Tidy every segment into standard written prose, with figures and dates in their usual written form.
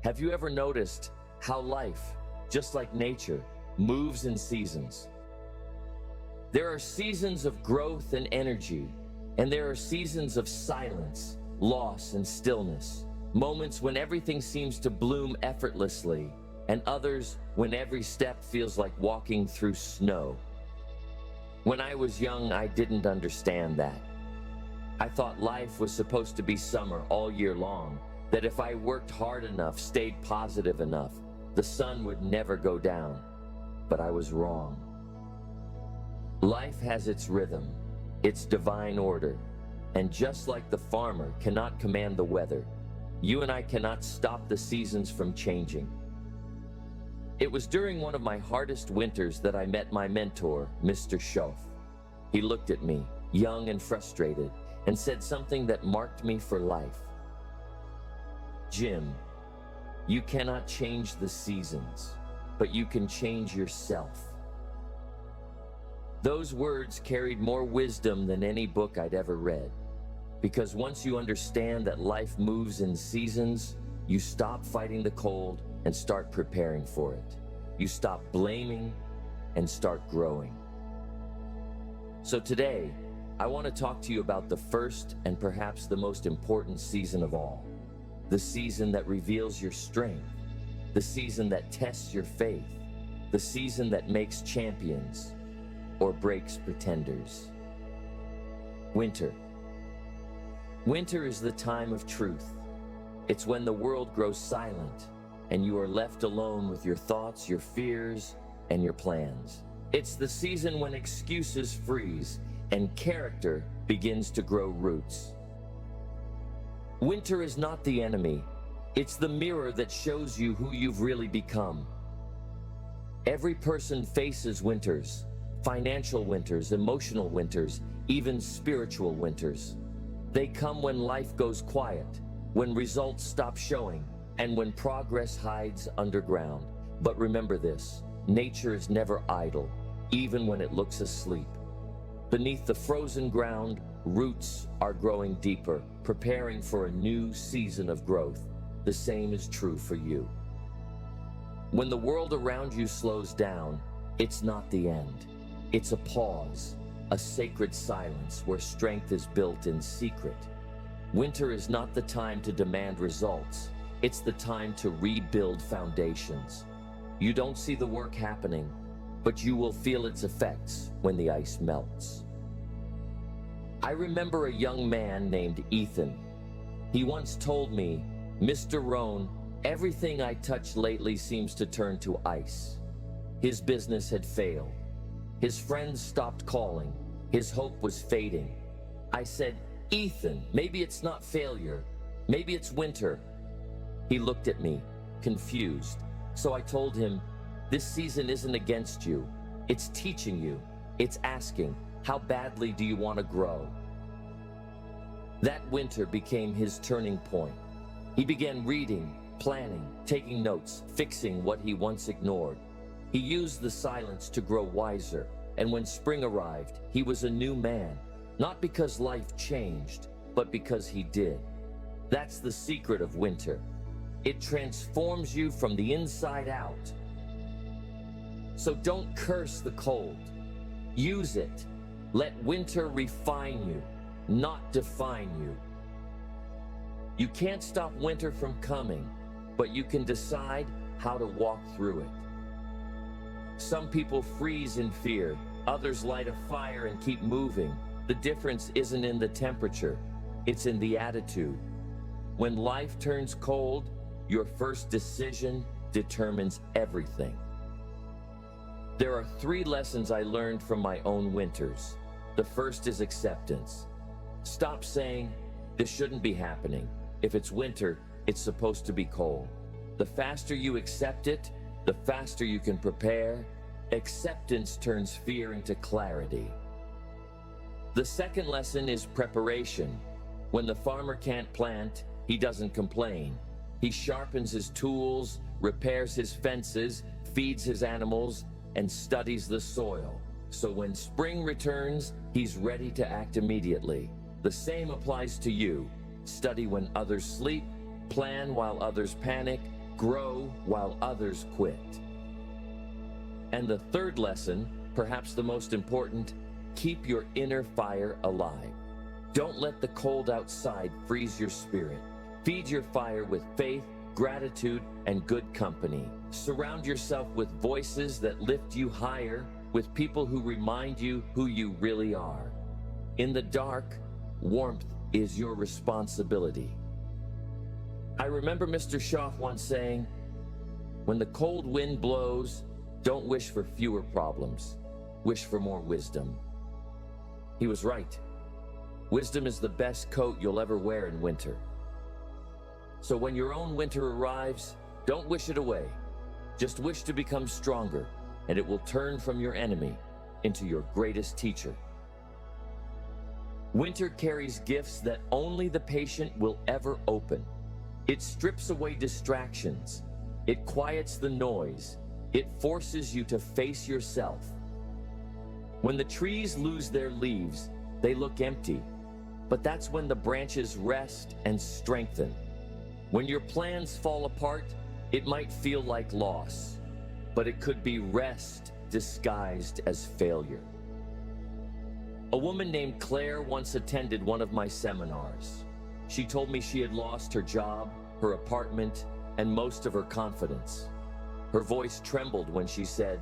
Have you ever noticed how life, just like nature, moves in seasons? There are seasons of growth and energy, and there are seasons of silence, loss, and stillness. Moments when everything seems to bloom effortlessly, and others when every step feels like walking through snow. When I was young, I didn't understand that. I thought life was supposed to be summer all year long, that if I worked hard enough, stayed positive enough, the sun would never go down. But I was wrong. Life has its rhythm, its divine order, and just like the farmer cannot command the weather, you and I cannot stop the seasons from changing. It was during one of my hardest winters that I met my mentor, Mr. Shoaff. He looked at me, young and frustrated, and said something that marked me for life. Jim, you cannot change the seasons, but you can change yourself. Those words carried more wisdom than any book I'd ever read, because once you understand that life moves in seasons, you stop fighting the cold and start preparing for it. You stop blaming and start growing. So today, I want to talk to you about the first and perhaps the most important season of all. The season that reveals your strength, the season that tests your faith, the season that makes champions or breaks pretenders. Winter. Winter is the time of truth. It's when the world grows silent and you are left alone with your thoughts, your fears, and your plans. It's the season when excuses freeze and character begins to grow roots. Winter is not the enemy. It's the mirror that shows you who you've really become. Every person faces winters, financial winters, emotional winters, even spiritual winters. They come when life goes quiet, when results stop showing, and when progress hides underground. But remember this, nature is never idle, even when it looks asleep. Beneath the frozen ground, roots are growing deeper, preparing for a new season of growth. The same is true for you. When the world around you slows down, it's not the end. It's a pause, a sacred silence where strength is built in secret. Winter is not the time to demand results. It's the time to rebuild foundations. You don't see the work happening, but you will feel its effects when the ice melts. I remember a young man named Ethan. He once told me, "Mr. Rohn, everything I touch lately seems to turn to ice." His business had failed. His friends stopped calling. His hope was fading. I said, "Ethan, maybe it's not failure. Maybe it's winter." He looked at me, confused. So I told him, "This season isn't against you. It's teaching you. It's asking, how badly do you want to grow?" That winter became his turning point. He began reading, planning, taking notes, fixing what he once ignored. He used the silence to grow wiser, and when spring arrived, he was a new man, not because life changed, but because he did. That's the secret of winter. It transforms you from the inside out. So don't curse the cold. Use it. Let winter refine you, not define you. You can't stop winter from coming, but you can decide how to walk through it. Some people freeze in fear, others light a fire and keep moving. The difference isn't in the temperature, it's in the attitude. When life turns cold, your first decision determines everything. There are 3 lessons I learned from my own winters. The first is acceptance. Stop saying, "This shouldn't be happening. If it's winter, it's supposed to be cold." The faster you accept it, the faster you can prepare. Acceptance turns fear into clarity. The second lesson is preparation. When the farmer can't plant, he doesn't complain. He sharpens his tools, repairs his fences, feeds his animals, and studies the soil. So when spring returns, he's ready to act immediately. The same applies to you. Study when others sleep, plan while others panic, grow while others quit. And the third lesson, perhaps the most important, keep your inner fire alive. Don't let the cold outside freeze your spirit. Feed your fire with faith, gratitude, and good company. Surround yourself with voices that lift you higher, with people who remind you who you really are. In the dark, warmth is your responsibility. I remember Mr. Shoaff once saying, "When the cold wind blows, don't wish for fewer problems. Wish for more wisdom." He was right. Wisdom is the best coat you'll ever wear in winter. So when your own winter arrives, don't wish it away. Just wish to become stronger, and it will turn from your enemy into your greatest teacher. Winter carries gifts that only the patient will ever open. It strips away distractions. It quiets the noise. It forces you to face yourself. When the trees lose their leaves, they look empty, but that's when the branches rest and strengthen. When your plans fall apart, it might feel like loss, but it could be rest disguised as failure. A woman named Claire once attended one of my seminars. She told me she had lost her job, her apartment, and most of her confidence. Her voice trembled when she said,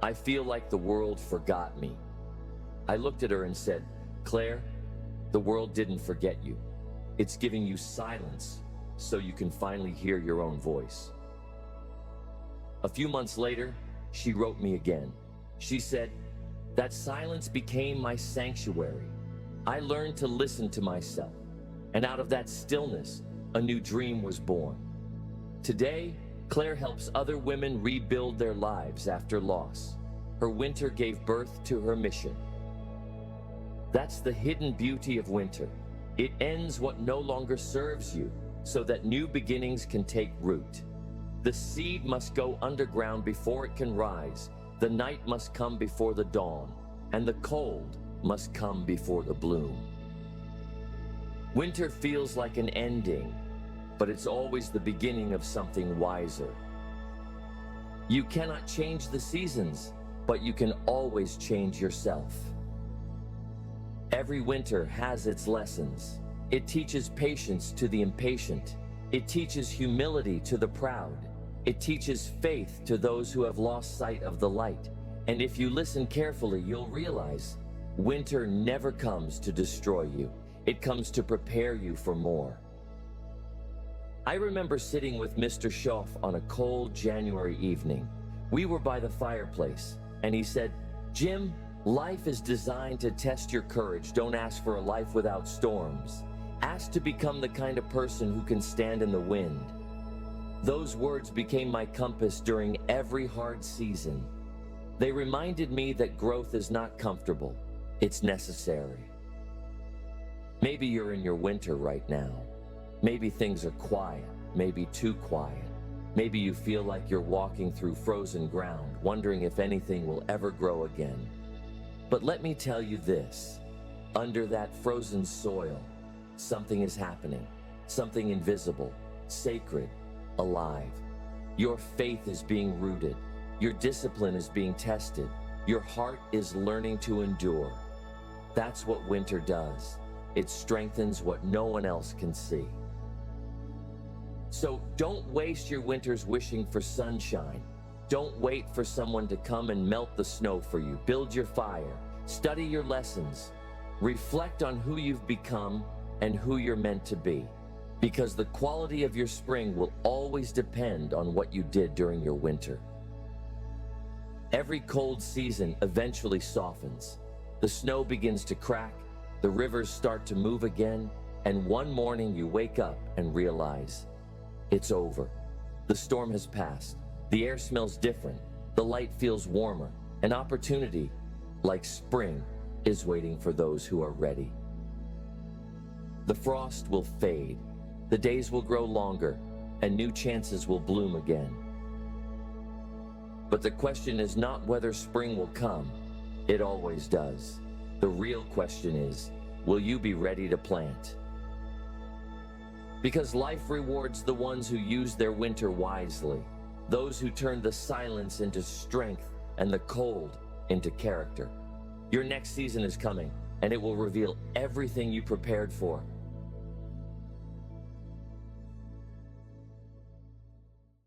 "I feel like the world forgot me." I looked at her and said, "Claire, the world didn't forget you. It's giving you silence so you can finally hear your own voice." A few months later, she wrote me again. She said, "That silence became my sanctuary. I learned to listen to myself, and out of that stillness, a new dream was born." Today, Claire helps other women rebuild their lives after loss. Her winter gave birth to her mission. That's the hidden beauty of winter. It ends what no longer serves you, so that new beginnings can take root. The seed must go underground before it can rise. The night must come before the dawn, and the cold must come before the bloom. Winter feels like an ending, but it's always the beginning of something wiser. You cannot change the seasons, but you can always change yourself. Every winter has its lessons. It teaches patience to the impatient. It teaches humility to the proud. It teaches faith to those who have lost sight of the light. And if you listen carefully, you'll realize winter never comes to destroy you. It comes to prepare you for more. I remember sitting with Mr. Shoaff on a cold January evening. We were by the fireplace, and he said, "Jim, life is designed to test your courage. Don't ask for a life without storms. Ask to become the kind of person who can stand in the wind." Those words became my compass during every hard season. They reminded me that growth is not comfortable, it's necessary. Maybe you're in your winter right now. Maybe things are quiet, maybe too quiet. Maybe you feel like you're walking through frozen ground, wondering if anything will ever grow again. But let me tell you this, under that frozen soil, something is happening, something invisible, sacred, alive. Your faith is being rooted. Your discipline is being tested. Your heart is learning to endure. That's what winter does. It strengthens what no one else can see. So don't waste your winters wishing for sunshine. Don't wait for someone to come and melt the snow for you. Build your fire. Study your lessons. Reflect on who you've become and who you're meant to be. Because the quality of your spring will always depend on what you did during your winter. Every cold season eventually softens. The snow begins to crack, the rivers start to move again, and one morning you wake up and realize it's over. The storm has passed. The air smells different. The light feels warmer. An opportunity, like spring, is waiting for those who are ready. The frost will fade. The days will grow longer, and new chances will bloom again. But the question is not whether spring will come. It always does. The real question is, will you be ready to plant? Because life rewards the ones who use their winter wisely, those who turn the silence into strength and the cold into character. Your next season is coming, and it will reveal everything you prepared for